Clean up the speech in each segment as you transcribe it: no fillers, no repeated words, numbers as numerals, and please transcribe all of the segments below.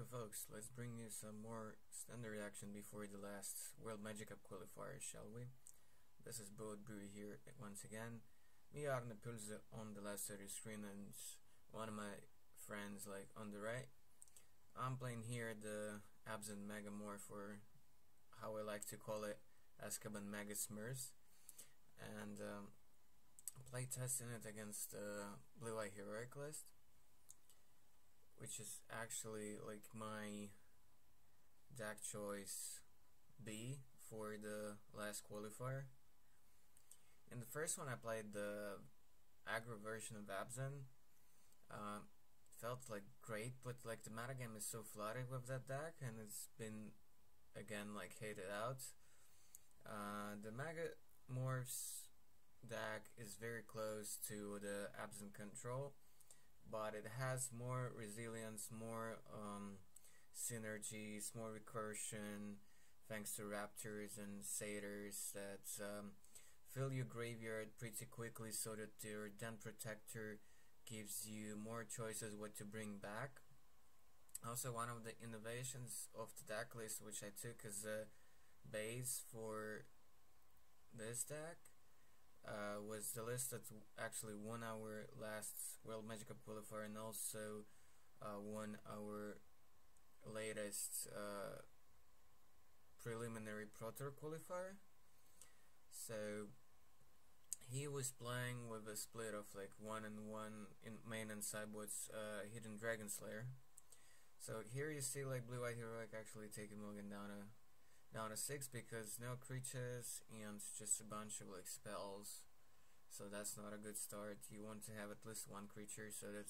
folks, let's bring you some more standard action before the last World Magic Cup qualifiers, shall we? This is Bullet Brew here once again. Me Agne Pulse on the left side of the screen and one of my friends on the right. I'm playing here the Abzan Megamorph, or how I like to call it, Azkaban Megasmurfs, and play testing it against the Blue-Eye Heroic list, which is actually my deck choice B for the last qualifier. In the first one I played the aggro version of Abzan. Felt great, but the metagame is so flooded with that deck, and it's been again hated out. The Megamorphs deck is very close to the Abzan control, but it has more resilience, more synergies, more recursion, thanks to raptors and satyrs that fill your graveyard pretty quickly, so that your Den Protector gives you more choices what to bring back. Also, one of the innovations of the deck list which I took as a base for this deck was the list that actually won our last World Magic Cup qualifier, and also won our latest preliminary Pro Tour qualifier. So he was playing with a split of 1-1 in main and sideboards, Hidden Dragon Slayer. So here you see Blue-Eye Heroic actually taking Mulligan down to 6 because no creatures and just a bunch of spells. So that's not a good start. You want to have at least one creature so that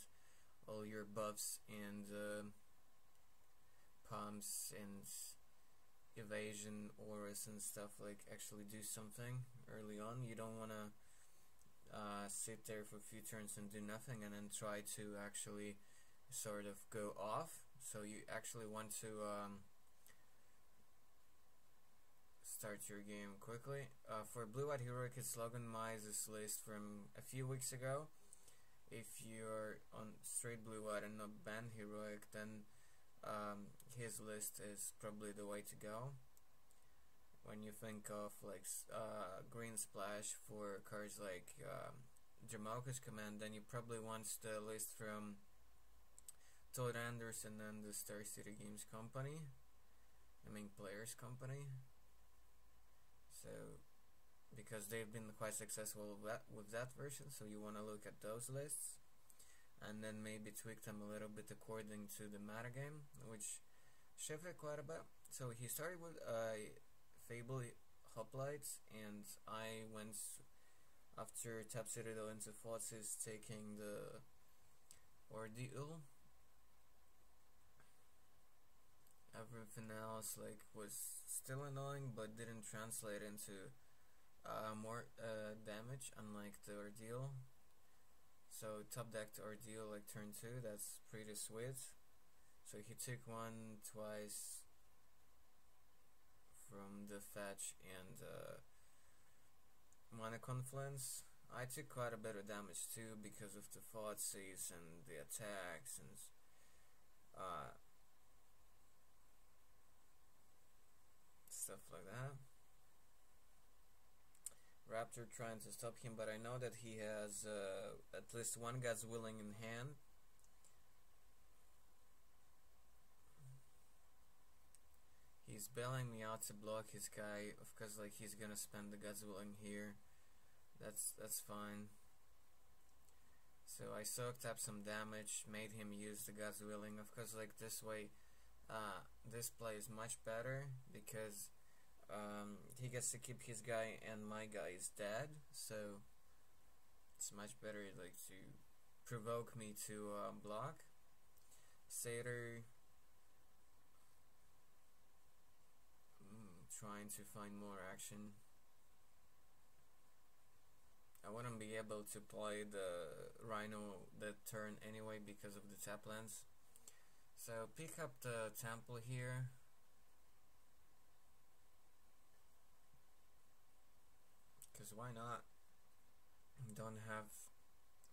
all your buffs and pumps and evasion auras and stuff actually do something early on. You don't want to sit there for a few turns and do nothing and then try to actually sort of go off. So you actually want to start your game quickly. For Blue-Eyed Heroic, it's Logan Mize's list from a few weeks ago. If you're on straight Blue-Eyed and not Band Heroic, then his list is probably the way to go. When you think of green splash for cards like Jamalka's Command, then you probably want the list from Todd Anderson and the Star City Games Company. I mean Players Company. So because they've been quite successful with that version, so you want to look at those lists and then maybe tweak them a little bit according to the metagame, which shifted quite a bit. So he started with Fable Hoplites, and I went after Tap Citadel into Forces, taking the Ordeal. Everything else was still annoying, but didn't translate into more damage, unlike the Ordeal. So top decked Ordeal turn 2, that's pretty sweet. So he took one twice from the fetch and Mana Confluence. I took quite a bit of damage too because of the Thoughtseize and the attacks and stuff like that. Raptor trying to stop him, but I know that he has at least one God's Willing in hand. He's bailing me out to block his guy, of course he's gonna spend the God's Willing here. That's fine. So I soaked up some damage, made him use the God's Willing. Of course this way this play is much better because he gets to keep his guy and my guy is dead, so it's much better to provoke me to block. Satyr trying to find more action. I wouldn't be able to play the Rhino that turn anyway because of the tap lands. So pick up the Temple here. Because why not? Don't have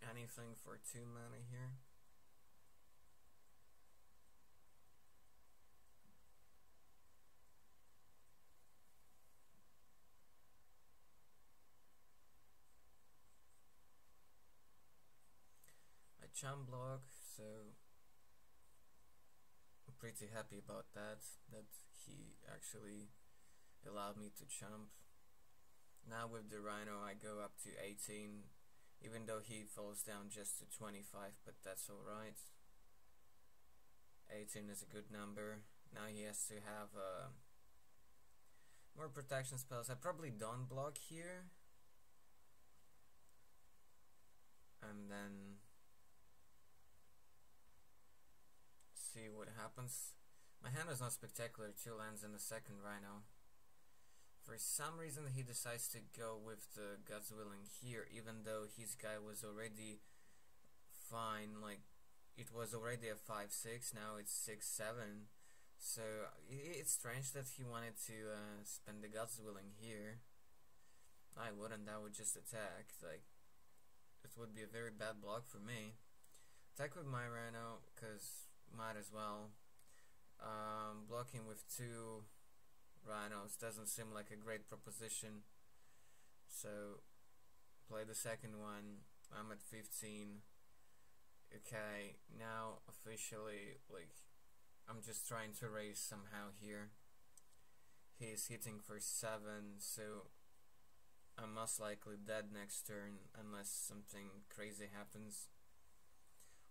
anything for 2 mana here. jump block, so I'm pretty happy about that he actually allowed me to jump. Now with the Rhino I go up to 18, even though he falls down just to 25, but that's alright. 18 is a good number. Now he has to have more protection spells. I probably don't block here, and then see what happens. My hand is not spectacular. 2 lands in the second Rhino. For some reason he decides to go with the God's Willing here, even though his guy was already fine. Like, it was already a 5-6, now it's 6-7. So it's strange that he wanted to spend the God's Willing here. I wouldn't, I would just attack. Like, it would be a very bad block for me. Attack with my Rhino, cause might as well. Blocking with 2 Rhinos doesn't seem like a great proposition. So play the second one. I'm at 15. Okay, now officially, like, I'm just trying to raise somehow here. He's hitting for 7, so I'm most likely dead next turn unless something crazy happens,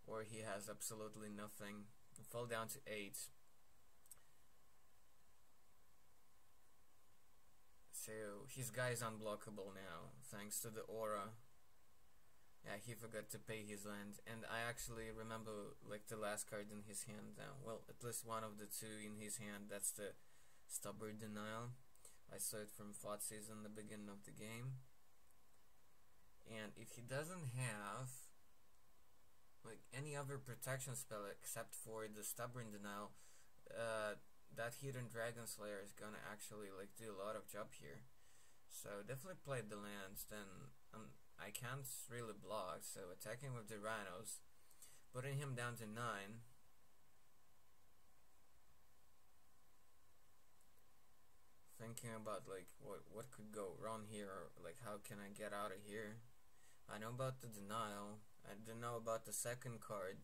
or he has absolutely nothing. I fall down to 8. So his guy is unblockable now thanks to the aura. Yeah, he forgot to pay his land, and I actually remember like the last card in his hand now. Well, at least one of the 2 in his hand. That's the Stubborn Denial. I saw it from Fotsies in the beginning of the game. And if he doesn't have like any other protection spell except for the Stubborn Denial, that Hidden Dragon Slayer is gonna actually like do a lot of job here. So definitely played the lands. Then I can't really block, so attacking with the Rhinos, putting him down to 9. Thinking about like what could go wrong here, or like how can I get out of here. I know about the denial, I don't know about the second card,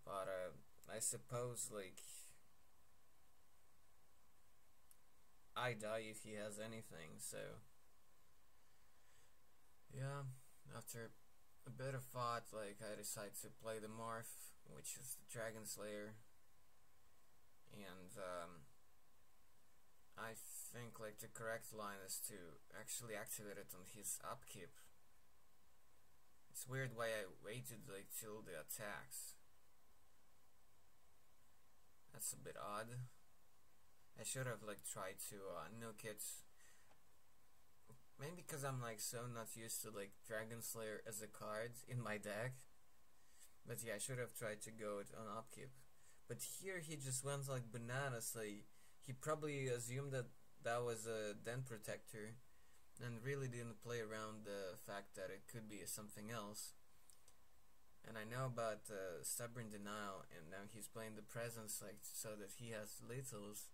but I suppose like I die if he has anything. So yeah, after a bit of thought, like I decide to play the Morph, which is the Dragon Slayer, and I think like the correct line is to actually activate it on his upkeep. It's weird why I waited like till the attacks. That's a bit odd. I should have like tried to nuke it. Maybe because I'm like so not used to like Dragon Slayer as a card in my deck. But yeah, I should have tried to go it on upkeep. But here he just went like bananas. Like, he probably assumed that that was a Den Protector and really didn't play around the fact that it could be something else. And I know about Stubborn Denial, and now he's playing the Presence like so that he has lethals.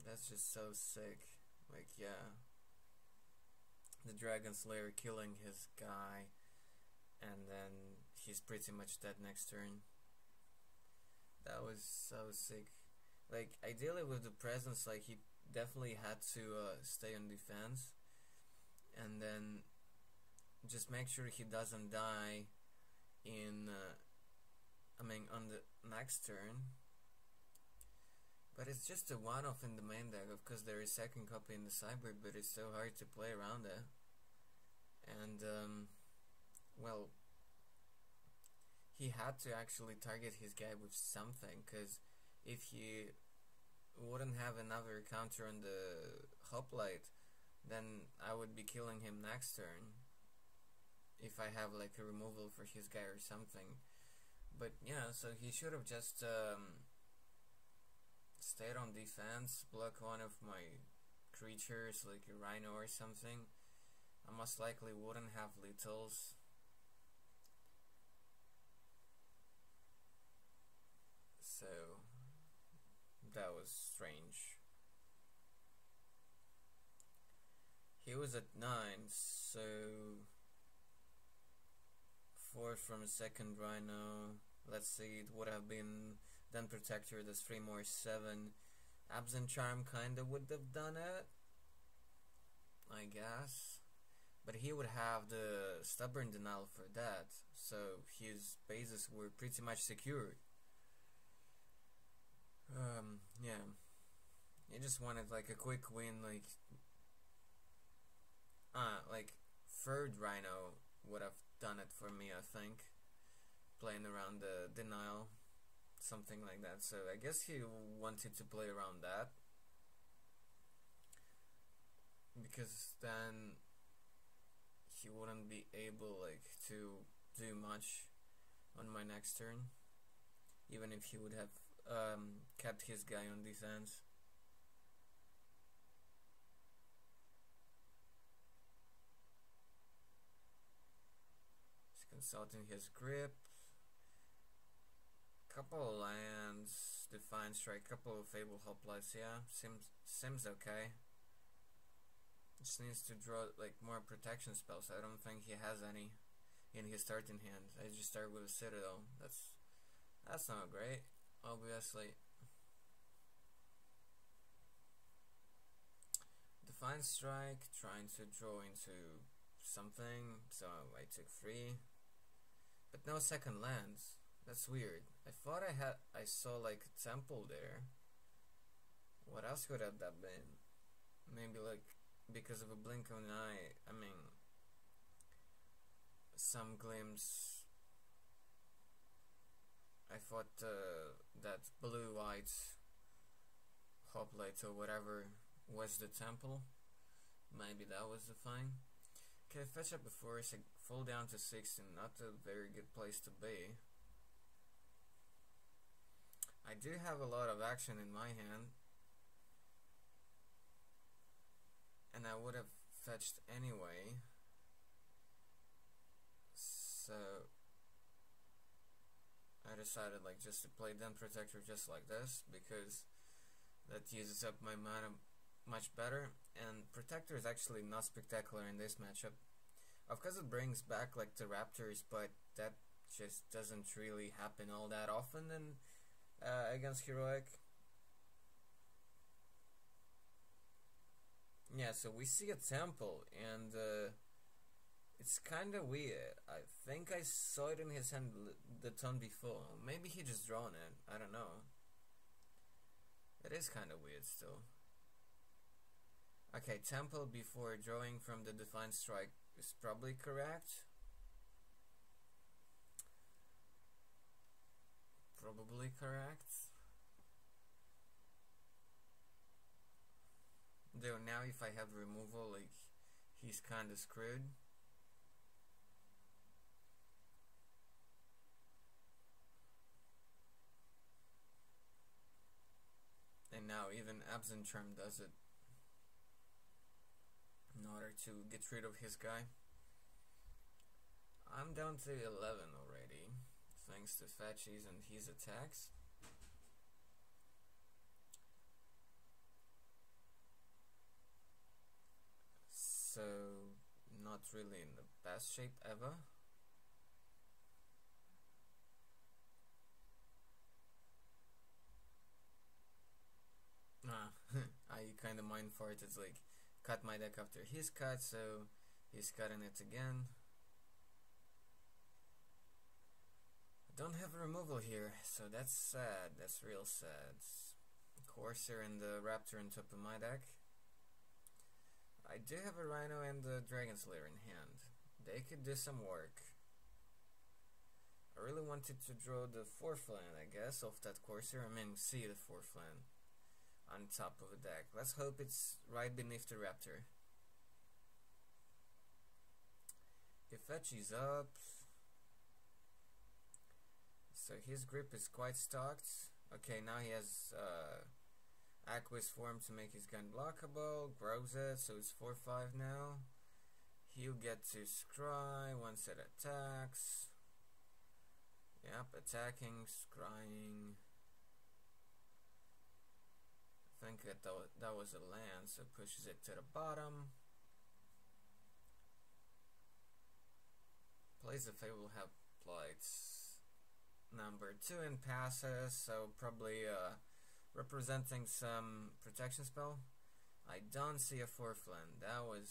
That's just so sick. Like, yeah, the Dragon Slayer killing his guy, and then he's pretty much dead next turn. That was so sick. Like, ideally with the Presence, like, he definitely had to stay on defense, and then just make sure he doesn't die in on the next turn. But it's just a one-off in the main deck. Of course there is second copy in the sideboard, but it's so hard to play around it. And well, he had to actually target his guy with something, because if he wouldn't have another counter on the Hoplite, then I would be killing him next turn if I have like a removal for his guy or something. But yeah, so he should have just stayed on defense, block one of my creatures like a Rhino or something. I most likely wouldn't have lethals. So that was strange. He was at 9, so 4 from a second Rhino. Let's see, it would have been then Protector, that's 3 more 7. Abzan Charm kinda would have done it, I guess. But he would have the Stubborn Denial for that, so his bases were pretty much secured. Yeah. He just wanted like a quick win, like third Rhino would have done it for me, I think. Playing around the denial, something like that. So I guess he wanted to play around that, because then he wouldn't be able like to do much on my next turn, even if he would have kept his guy on defense. He's consulting his grip. Couple of lands, Defiant Strike, couple of Fable Hoplites, yeah, seems okay. Just needs to draw like more protection spells. I don't think he has any in his starting hand. I just start with a Citadel. That's not great, obviously. Defiant Strike, trying to draw into something, so I took 3. But no second lands. That's weird. I thought I saw like a temple there. What else could have that been? Maybe like because of a blink of an eye. I mean, some glimpse. I thought that blue-white hoplite or whatever was the temple. Maybe that was the thing. Okay, fetch up before I fall down to 16. Not a very good place to be. I do have a lot of action in my hand, and I would have fetched anyway, so I decided like just to play Den Protector just like this, because that uses up my mana much better, and Protector is actually not spectacular in this matchup. Of course it brings back like the Raptors, but that just doesn't really happen all that often against Heroic. Yeah, so we see a temple, and it's kinda weird. I think I saw it in his hand the turn before. Maybe he just drawn it, I don't know. It is kinda weird still. Okay, temple before drawing from the Defiant Strike is probably correct. Probably correct. Though now if I have removal, like, he's kinda screwed. And now even Abzan Charm does it in order to get rid of his guy. I'm down to 11 already, thanks to Fetchies and his attacks. So, not really in the best shape ever. I kinda mind farted, like, cut my deck after his cut, so he's cutting it again. I don't have a removal here, so that's sad, that's real sad. Corsair and the Raptor on top of my deck. I do have a Rhino and the Dragon Slayer in hand. They could do some work. I really wanted to draw the 4th land, I guess, off that Corsair. I mean, see the 4th land on top of the deck. Let's hope it's right beneath the Raptor. If Fetchy's up, so his grip is quite stocked. Okay, now he has Aqueous Form to make his gun blockable, grows it, so it's 4-5 now. He'll get to scry once it attacks. Yep, attacking, scrying. I think that was a land, so pushes it to the bottom. Plays the Fable Hoplites. Number 2 in passes, so probably representing some protection spell. I don't see a 4th land. That was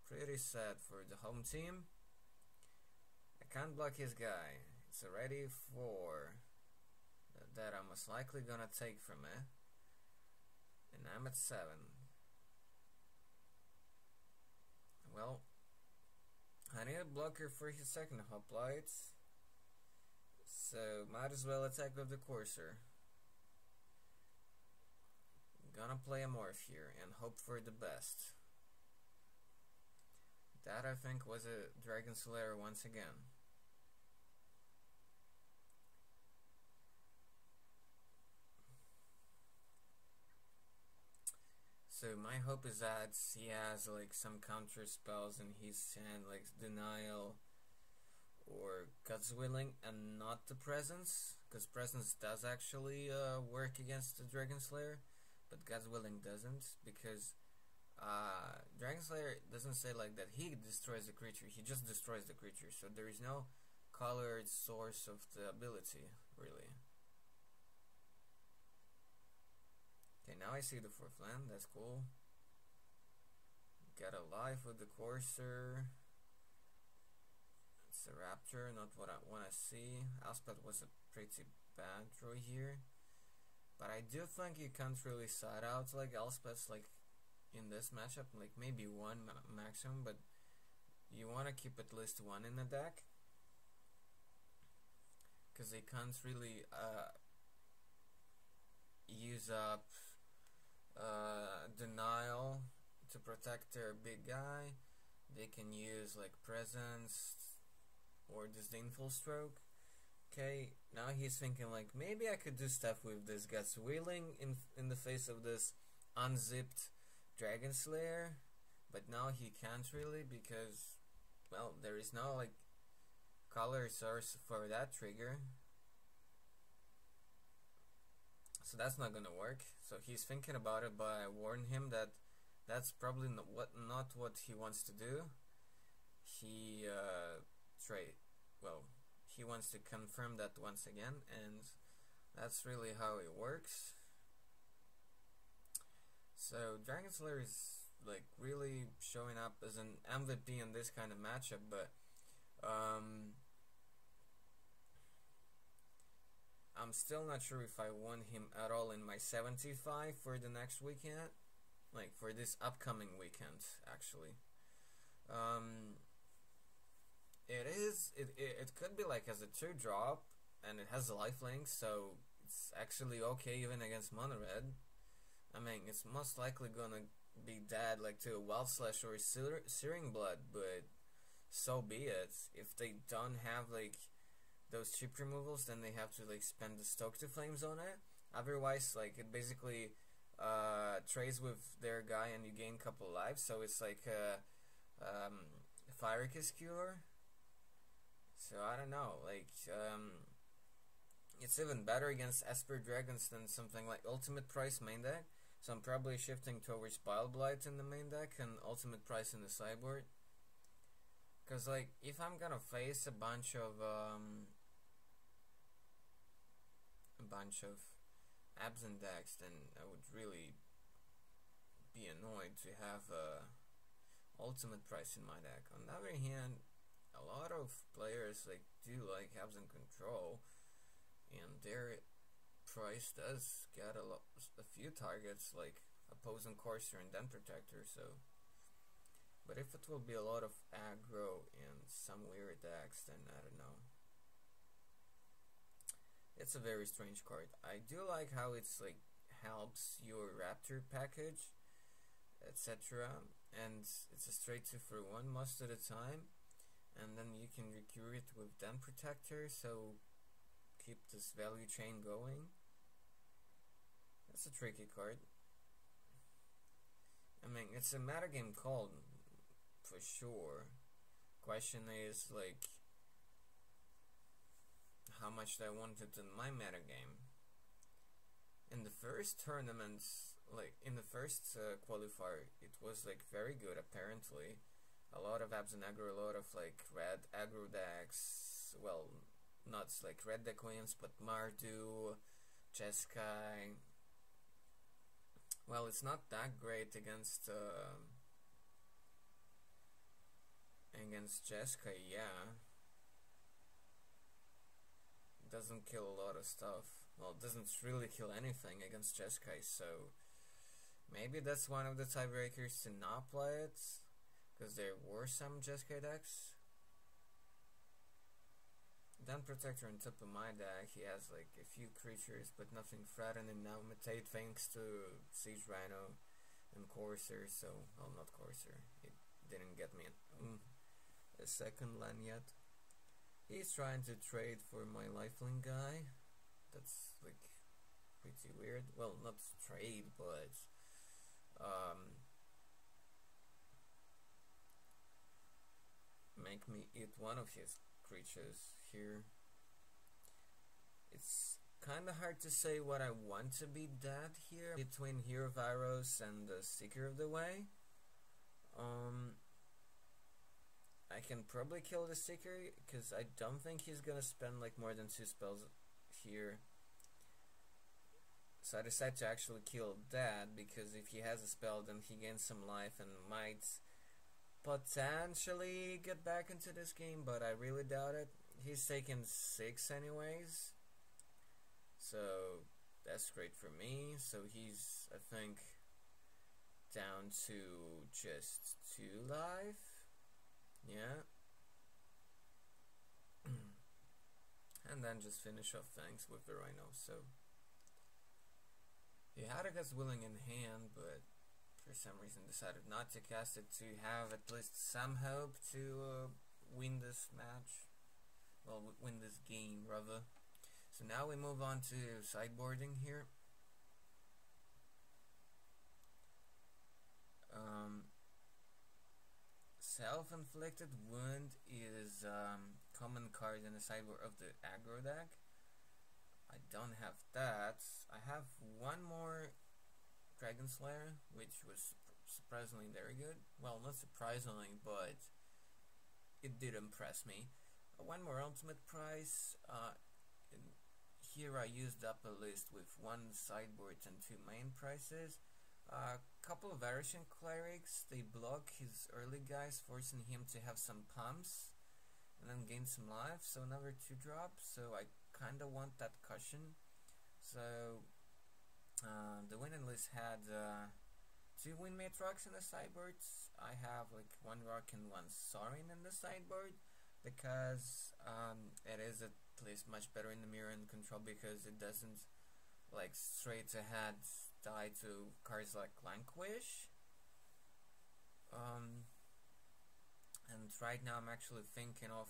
pretty sad for the home team. I can't block his guy. It's already 4 that I'm most likely gonna take from it. And I'm at 7. Well, I need a blocker for his second hoplites, so might as well attack with the Courser. Gonna play a morph here and hope for the best. That I think was a Dragon Slayer once again. So my hope is that he has like some counter spells in his hand, like Denial or God's Willing, and not the Presence, because Presence does actually work against the Dragon Slayer, but God's Willing doesn't, because Dragon Slayer doesn't say like that he destroys the creature, he just destroys the creature, so there is no colored source of the ability, really. Okay, now I see the 4th land, that's cool. Get a life with the Courser. It's a Raptor, not what I want to see. Elspeth was a pretty bad draw here. But I do think you can't really side out like Elspeth's like in this matchup, like maybe 1 maximum, but you want to keep at least 1 in the deck. Because they can't really use up Denial to protect their big guy. They can use like Presence or Disdainful Stroke. Okay, now he's thinking like maybe I could do stuff with this God's Willing in the face of this unzipped Dragon Slayer, but now he can't really because, well, there is no like color source for that trigger. So that's not gonna work. So he's thinking about it, but I warned him that that's probably not what he wants to do. He he wants to confirm that once again, and that's really how it works. So Dragon Slayer is like really showing up as an MVP in this kind of matchup, but I'm still not sure if I want him at all in my 75 for the next weekend, like for this upcoming weekend actually. It could be like as a 2-drop, and it has a lifelink, so it's actually okay even against mono red. I mean, it's most likely gonna be dead like to a Wild Slash or Searing Blood, but so be it. If they don't have like those chip removals, then they have to like spend the Stoke to Flames on it. Otherwise, like it basically trades with their guy and you gain a couple lives, so it's like Fire Kiss Cure. So I don't know, like it's even better against Esper Dragons than something like Ultimate Price main deck. So I'm probably shifting towards Bile Blight in the main deck and Ultimate Price in the sideboard. Cause like if I'm gonna face a bunch of Abzan decks, then I would really be annoyed to have Ultimate Price in my deck. On the other hand, a lot of players like do like Abzan Control, and their price does get a few targets like opposing Courser and Den Protector. So, but if it will be a lot of aggro and some weird decks, then I don't know. It's a very strange card. I do like how it's like helps your Raptor package, etc. And it's a straight 2-for-1 most of the time. And then you can recure it with Den Protector, so keep this value chain going. That's a tricky card. I mean, it's a metagame call for sure. Question is like how much I want it in my metagame. In the first tournament, like in the first qualifier, it was like very good apparently. A lot of Abzan aggro, a lot of like red aggro decks, decks, well, not like red deck wins, but Mardu, Jeskai. Well, it's not that great against Jeskai, yeah. Doesn't kill a lot of stuff. Well, it doesn't really kill anything against Jeskai, so maybe that's one of the tiebreakers to not play it, because there were some Jeskai decks. Then Protector on top of my deck, he has like a few creatures but nothing threatening now. Mutate thanks to Siege Rhino and Courser, so, well, not Courser, it didn't get me a second land yet. He's trying to trade for my lifelink guy. That's like pretty weird. Well, not trade, but make me eat one of his creatures here. It's kinda hard to say what I want to be dead here between Hero of Arrows and the Seeker of the Way. I can probably kill the Seeker, because I don't think he's gonna spend like more than 2 spells here. So I decided to actually kill that, because if he has a spell then he gains some life and might potentially get back into this game, but I really doubt it. He's taken 6 anyways, so that's great for me. So he's, I think, down to just 2 life. Yeah. And then just finish off things with the Rhino. So he had Against Willing in hand, but for some reason decided not to cast it to have at least some hope to win this match. Well, win this game rather. So now we move on to sideboarding here. Self-Inflicted Wound is common card in the sideboard of the aggro deck. I don't have that. I have one more Dragon Slayer, which was surprisingly very good. Well, not surprisingly, but it did impress me. One more Ultimate Prize. Here I used up a list with 1 sideboard and 2 main prices. Couple of Varishing Clerics, they block his early guys, forcing him to have some pumps and then gain some life, so another 2-drop, so I kinda want that cushion. So the winning list had 2 Windmate Rocks in the sideboard. I have like 1 rock and 1 Sorin in the sideboard, because it is at least much better in the mirror and control, because it doesn't like straight ahead die to cards like Lanquish. And right now I'm actually thinking of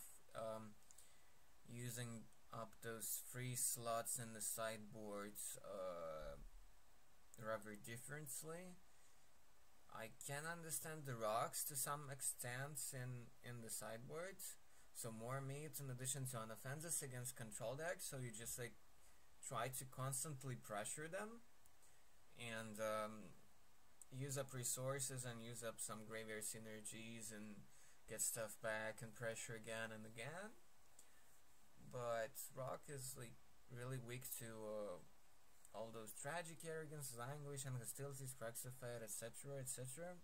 using up those 3 slots in the sideboard rather differently. I can understand the rocks to some extent in the sideboard, so more meat in addition to an offenses against control decks, so you just like try to constantly pressure them and use up resources and use up some graveyard synergies and get stuff back and pressure again and again. But Rock is like really weak to all those Tragic Arrogance, Languish, and Hostilities, Cracks of Fate, etc, etc.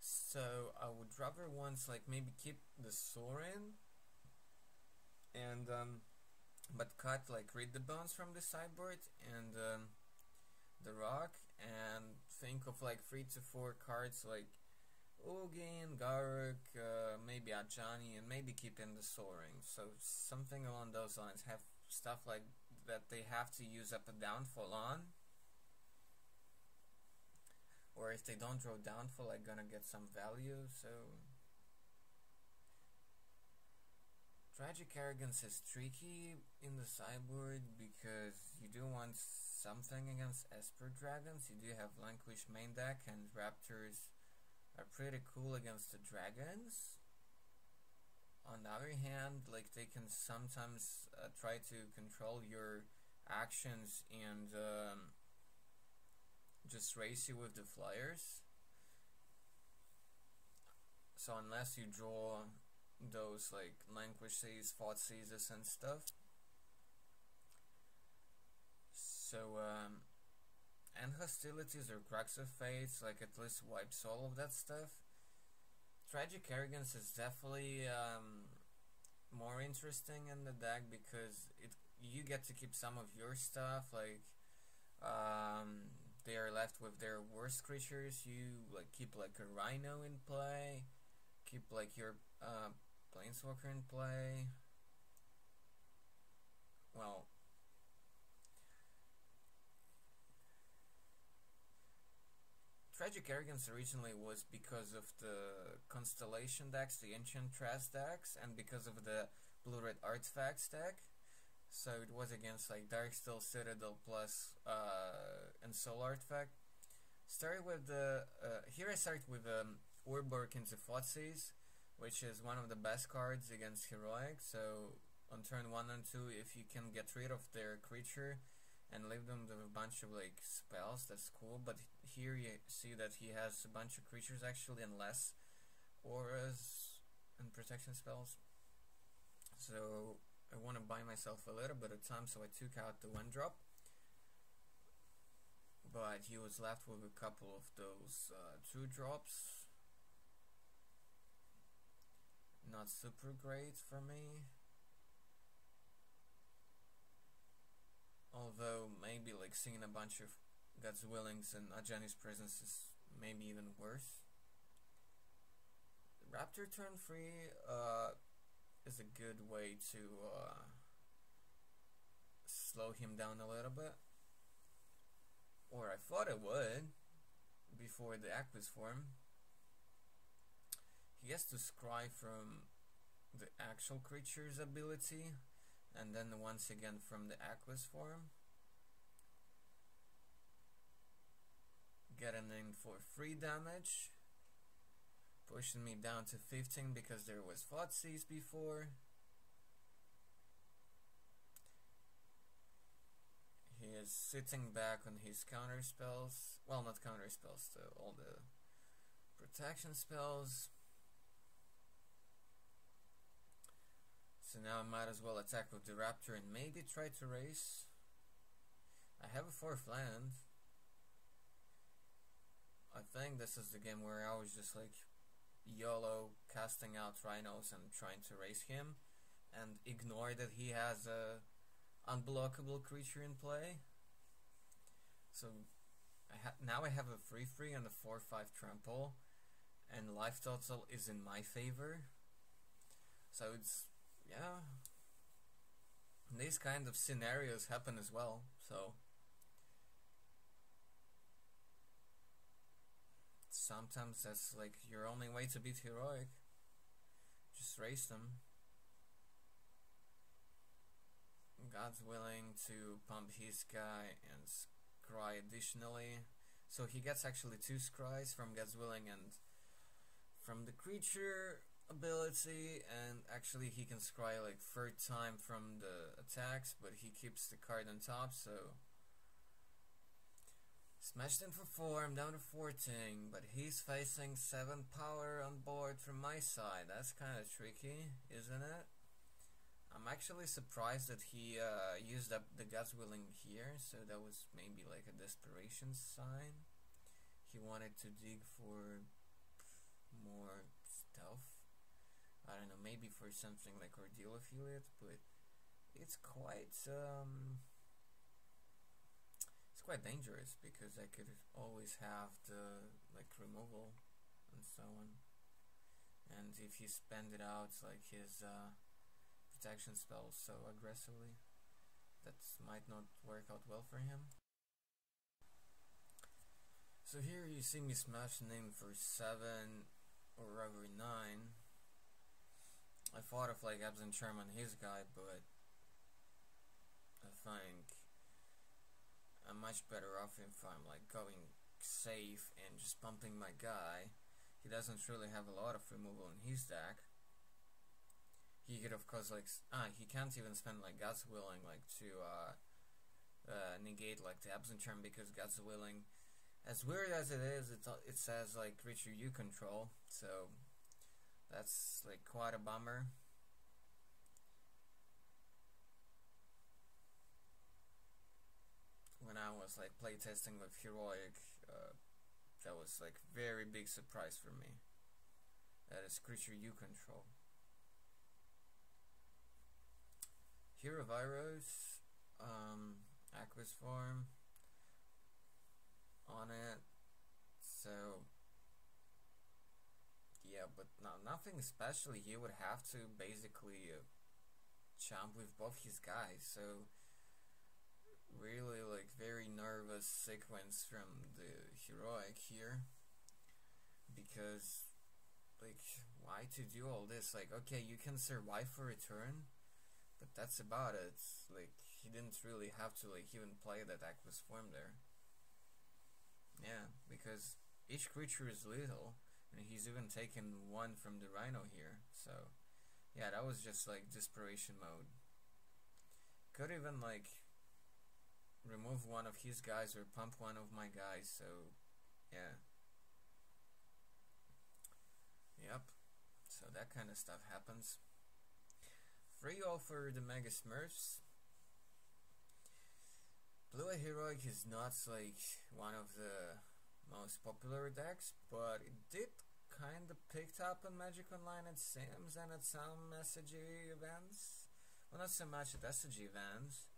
So I would rather once like maybe keep the Sorin and but cut like Read the Bones from the sideboard and the Rock, and think of like 3 to 4 cards like Ugin, Garruk, maybe Ajani, and maybe keep in the Soaring. So something along those lines. Have stuff like that they have to use up a Downfall on, or if they don't draw Downfall, I'm gonna get some value. So Tragic Arrogance is tricky in the sideboard because you do want something against Esper Dragons. You do have Lanquish main deck, and Raptors are pretty cool against the dragons. On the other hand, like they can sometimes try to control your actions and just race you with the flyers. So unless you draw those like languishes, thoughtseises and stuff. So and hostilities or crux of fates, like at least wipes all of that stuff. Tragic arrogance is definitely more interesting in the deck because you get to keep some of your stuff, like they are left with their worst creatures. You like keep like a rhino in play, keep like your planeswalker in play. Well, Tragic Arrogance originally was because of the Constellation decks, the Enchantress decks, and because of the Blue-Red Artifacts deck. So it was against like Darksteel, Citadel plus and Soul Artifact. Started with the here I start with Urborg into Thoughtseize, which is one of the best cards against Heroic. So on turn 1 and 2, if you can get rid of their creature and leave them with a bunch of like spells, that's cool. But here you see that he has a bunch of creatures actually and less auras and protection spells. So I want to buy myself a little bit of time, so I took out the 1-drop. But he was left with a couple of those 2-drops. Not super great for me. Although maybe like seeing a bunch of God's Willings and Ajani's Presence is maybe even worse. Raptor turn 3 is a good way to slow him down a little bit. Or I thought it would before the Aquis form. He has to scry from the actual creature's ability and then once again from the Aquis form. Getting in for 3 damage. Pushing me down to 15 because there was Thoughtseize before. He is sitting back on his counter spells. Well, not counter spells, all the protection spells. So now I might as well attack with the Raptor and maybe try to race. I have a 4th land. I think this is the game where I was just like YOLO casting out rhinos and trying to race him and ignore that he has a unblockable creature in play. So now I have a 3/3 and a 4/5 trample, and life total is in my favor. So it's, yeah, these kind of scenarios happen as well. So sometimes that's like your only way to beat Heroic. Just race them. God's willing to pump his guy and scry additionally. So he gets actually 2 scries from God's willing and from the creature ability, and actually he can scry like 3rd time from the attacks, but he keeps the card on top, so smashed in for 4, I'm down to 14, but he's facing 7 power on board from my side. That's kind of tricky, isn't it? I'm actually surprised that he used up the God's Willing here, so that was maybe like a desperation sign. He wanted to dig for more stuff. I don't know, maybe for something like Ordeal Affiliate, but it's quite dangerous because I could always have the like removal and so on, and if he spend it out like his protection spells so aggressively, that might not work out well for him. So here you see me smashing in for 7 or rather 9. I thought of like Abzan Charm on his guy, but I think I'm much better off if I'm like going safe and just pumping my guy. He doesn't really have a lot of removal in his deck. He could of course like he can't even spend like God's Willing like to negate like the Absent Charm, because God's Willing, as weird as it is, it says like creature you control, so That's like quite a bummer. When I was like playtesting with Heroic, that was like very big surprise for me. That is creature you control. Hero Virus, Aqua's form on it. So yeah, but nothing special. He would have to basically jump with both his guys. So really like very nervous sequence from the Heroic here, because like why to do all this? Like, okay, you can survive for a turn, but that's about it. Like, he didn't really have to like even play that Aqua's form there. Yeah, because each creature is lethal, and he's even taken one from the Rhino here. So yeah, that was just like desperation mode. Could even like remove one of his guys or pump one of my guys. So yeah, yep. So that kind of stuff happens. Free all for the Megasmurfs. Blue Heroic is not like one of the most popular decks, but it did kind of picked up on Magic Online at Sims and at some SG events. Well, not so much at SG events.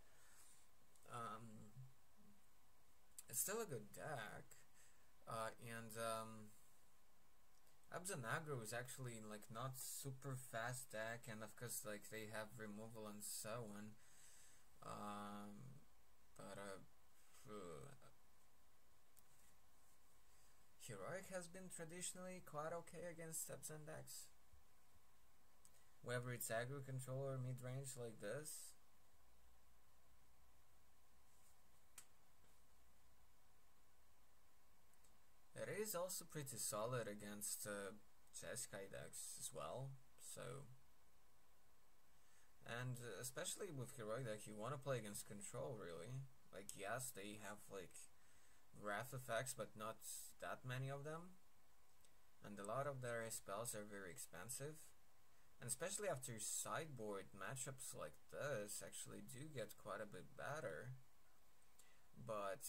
It's still a good deck, and Abzan is actually like not super fast deck, and of course like they have removal and so on. But Heroic has been traditionally quite okay against Abzan decks, whether it's aggro control or mid range like this. It is also pretty solid against Jeskai decks as well, so, and especially with Heroic deck, you want to play against control really. Like, yes, they have like wrath effects, but not that many of them, and a lot of their spells are very expensive, and especially after sideboard matchups like this actually do get quite a bit better. But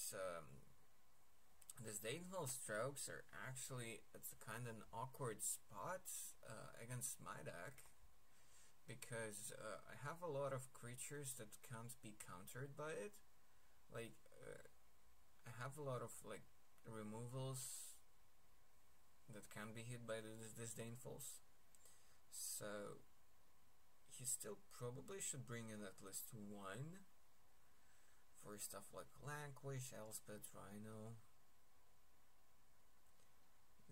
disdainful strokes are actually, it's kind of an awkward spot against my deck, because I have a lot of creatures that can't be countered by it. Like, I have a lot of like removals that can be hit by the disdainfuls, so he still probably should bring in at least one for stuff like Lanquish, Elspeth, Rhino.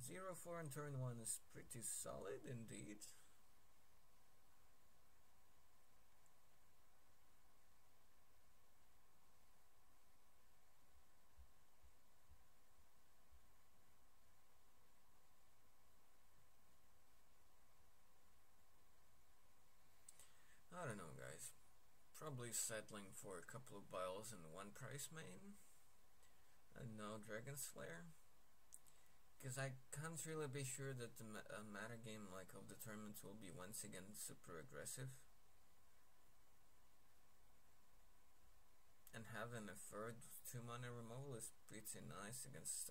0-4 on turn 1 is pretty solid indeed. I don't know, guys. Probably settling for a couple of biles and one price main, and no Dragon Slayer, because I can't really be sure that the meta game like of the tournament will be once again super aggressive, and having a third 2-mana removal is pretty nice against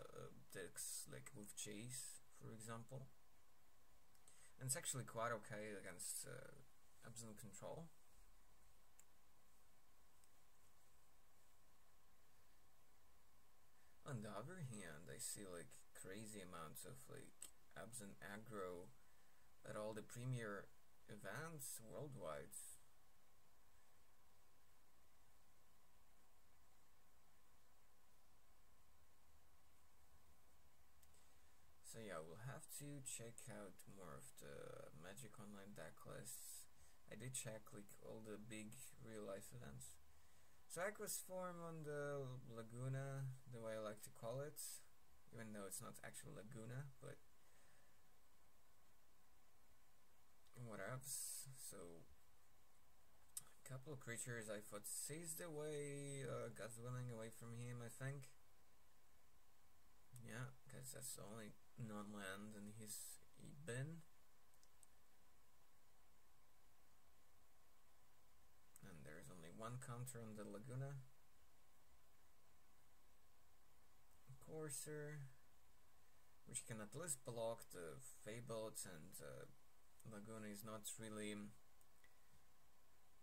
decks like with Chase, for example, and it's actually quite okay against Abzan control. On the other hand, I see like crazy amounts of like Abzan aggro at all the premier events worldwide. So yeah, we'll have to check out more of the Magic Online deck lists. I did check like all the big real life events. So Aqua's form on the Laguna, the way I like to call it, even though it's not actual Laguna, but what else? So a couple of creatures I thought seized away, God's Willing away from him, I think. Yeah, because that's the only non-land in his bin. 1 counter on the Laguna. Courser, which can at least block the Fabled, and Laguna is not really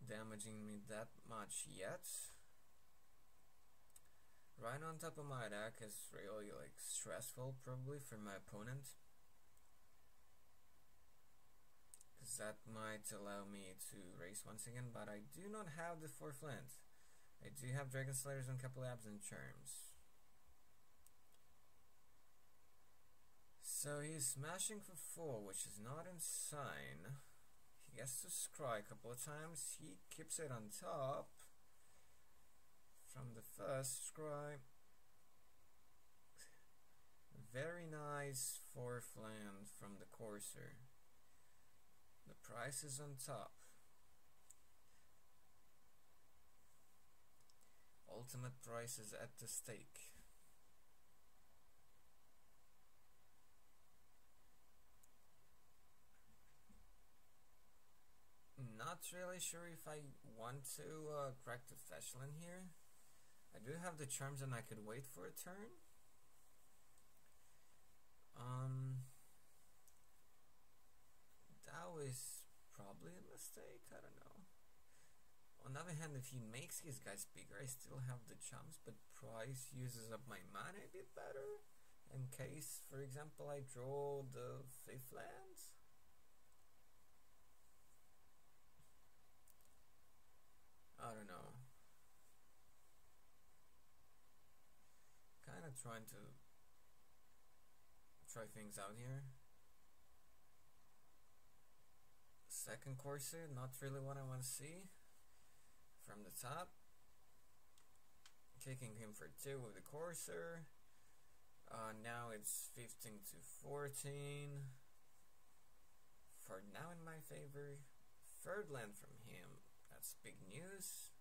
damaging me that much yet. Right on top of my deck is really like stressful probably for my opponent, because that might allow me to race once again, but I do not have the 4th land. I do have Dragon Slayers and a couple Abzan charms. So he's smashing for 4, which is not insane. He gets to scry a couple of times. He keeps it on top from the first scry. Very nice 4th land from the Courser. The price is on top. Ultimate price is at the stake. Not really sure if I want to crack the Fetchland here. I do have the charms and I could wait for a turn. That was probably a mistake, I don't know. On the other hand, if he makes his guys bigger, I still have the charms, but price uses up my mana a bit better, in case, for example, I draw the 5th land. I don't know. Kinda trying to try things out here. Second Courser, not really what I want to see. From the top. Kicking him for 2 with the Courser. Now it's 15 to 14. For now in my favor. 3rd land from him. That's big news.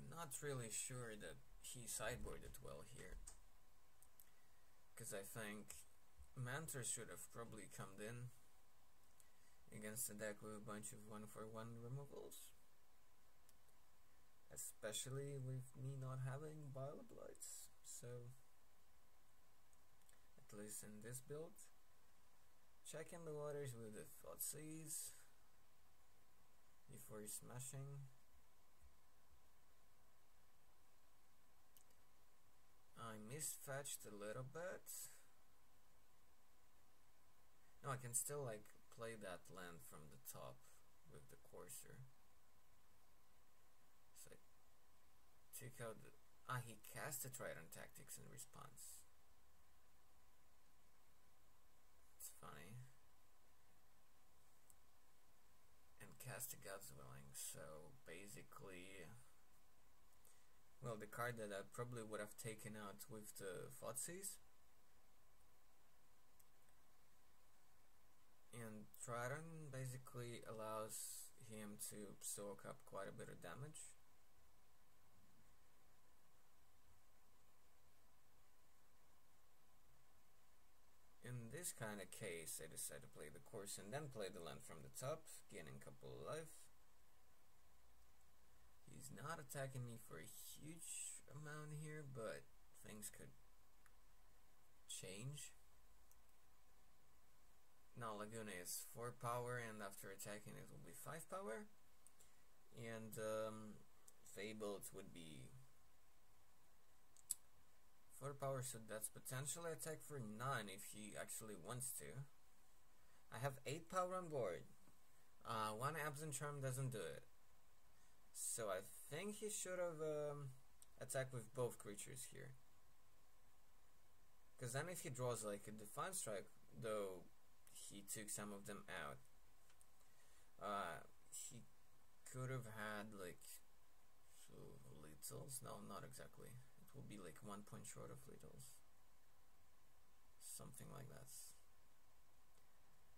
Not really sure that he sideboarded well here, because I think Mantor should have probably come in against a deck with a bunch of 1/1 removals, especially with me not having Bile of Blights. So at least in this build, checking the waters with the Thoughtseize before smashing. I misfetched a little bit. No, I can still like play that land from the top with the Courser. So I took out the... he cast the Trident Tactics in response. It's funny. And cast the God's Willing, so basically... Well, the card that I probably would have taken out with the Thoughtseize. And Trident basically allows him to soak up quite a bit of damage. In this kind of case, I decided to play the course and then play the land from the top, gaining a couple of life. He's not attacking me for a huge amount here, but things could change. Now Laguna is 4 power, and after attacking it will be 5 power. And Fabled would be 4 power, so that's potentially attack for 9 if he actually wants to. I have 8 power on board. 1 Abzan charm doesn't do it. So I think he should have attacked with both creatures here. Because then if he draws like a Defiant Strike, though he took some of them out, he could have had like lethals. No, not exactly. It will be like 1 point short of lethals. Something like that.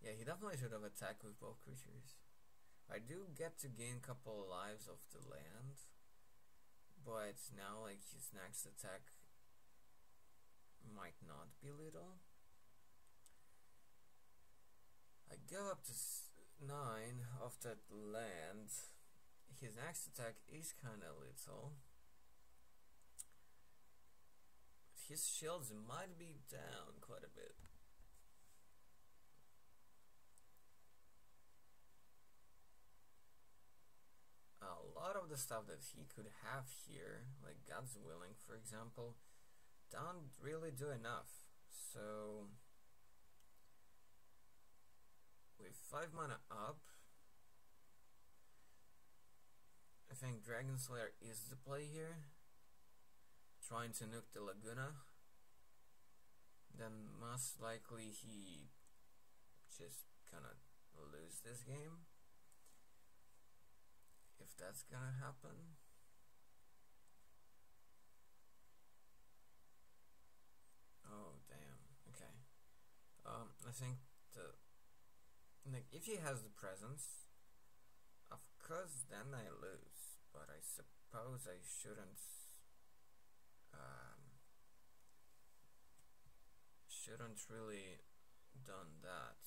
Yeah, he definitely should have attacked with both creatures. I do get to gain a couple lives of the land, but now like his next attack little. I go up to 9 of that land. His next attack is kinda little. His shields might be down quite a bit. A lot of the stuff that he could have here, like God's Willing for example, don't really do enough. So with 5 mana up, I think Dragon Slayer is the play here. Trying to nuke the Laguna. Then most likely he just gonna lose this game. If that's gonna happen. Oh damn, okay. I think like if he has the presence, of course then I lose, but I suppose I shouldn't really done that.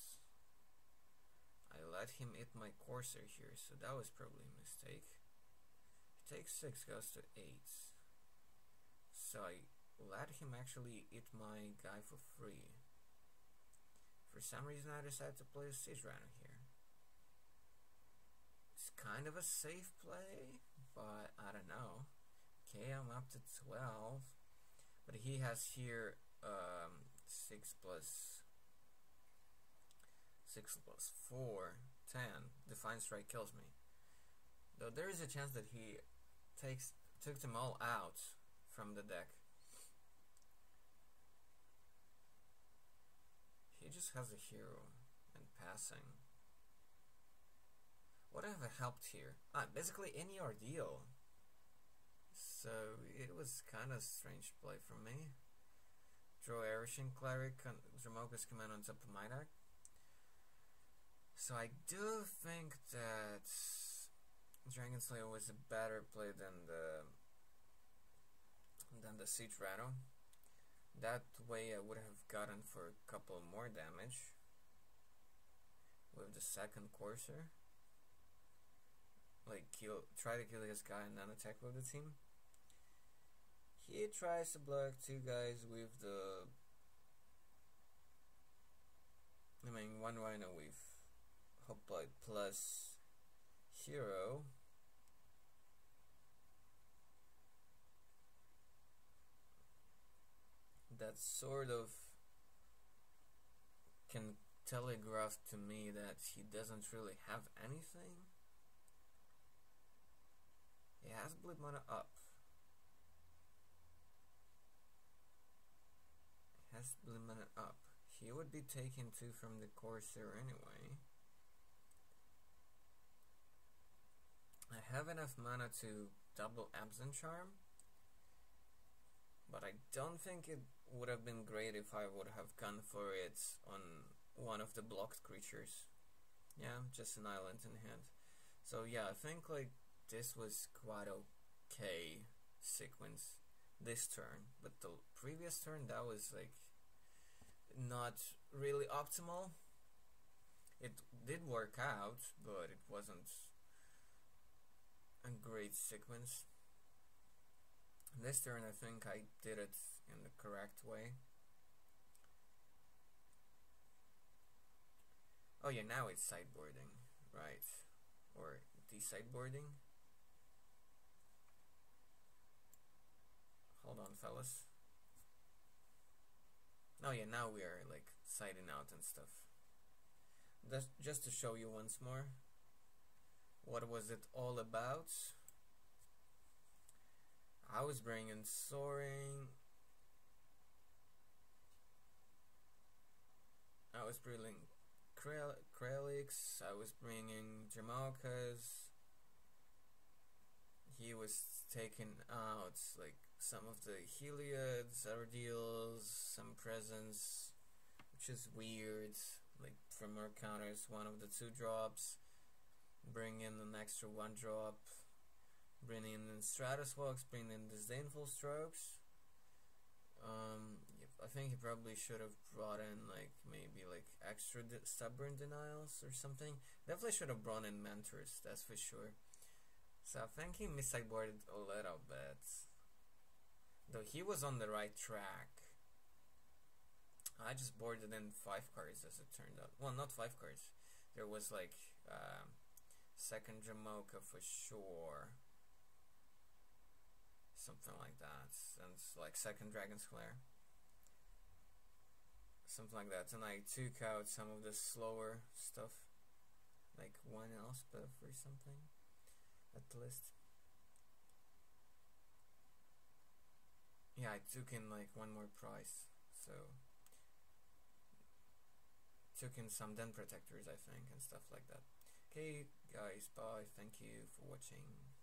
I let him eat my Corsair here, so that was probably a mistake. He takes 6, goes to 8. So I let him actually eat my guy for free. For some reason I decided to play a Siege Rhino here. It's kind of a safe play, but I don't know. Okay, I'm up to 12. But he has here 6 plus 4, 10. Defiant Strike kills me. Though there is a chance that he took them all out from the deck. He just has a hero and passing. Whatever helped here? Basically any ordeal. So it was kind of strange play from me. Draw Erishin Cleric, Dramoka's command on top of my deck. So I do think that Dragon Slayer was a better play than the Siege Rhino. That way I would have gotten for a couple more damage with the second Corsair. Like try to kill his guy and then attack with the team. He tries to block 2 guys with the... one Rhino with Hoplite plus Hero. That sort of can telegraph to me that he doesn't really have anything. He has Bleed Mana up. He would be taking 2 from the Corsair anyway. I have enough mana to double Abzan Charm, but I don't think it would have been great if I would have gone for it on one of the blocked creatures. Yeah, just an island in hand. So yeah, I think like this was quite okay sequence this turn, but the previous turn that was like not really optimal. It did work out, but it wasn't a great sequence. This turn I think I did it in the correct way. Oh yeah, now it's sideboarding, right? Or de-sideboarding. Hold on, fellas. Oh yeah, now we are like siding out and stuff. Just to show you once more, what was it all about? I was bringing Soaring. I was bringing Krelix. I was bringing Jamalkas. He was taking out like some of the Heliod's, Ordeals, some presence, which is weird. Like for more counters, one of the 2 drops. Bring in an extra 1 drop. Bring in Stratus Walks, bring in Disdainful Strokes. I think he probably should have brought in like maybe like extra stubborn denials or something. Definitely should have brought in mentors, that's for sure. So I think he missideboarded a little bit, though he was on the right track. I just boarded in 5 cards as it turned out. Well, not 5 cards. There was like second Jamocha for sure, something like that, and like second Dragon's Clair, something like that. And I took out some of the slower stuff, like 1 Elspeth or something at the list. Yeah, I took in like 1 more prize, so took in some Den Protectors, I think, and stuff like that. Okay, guys, bye. Thank you for watching.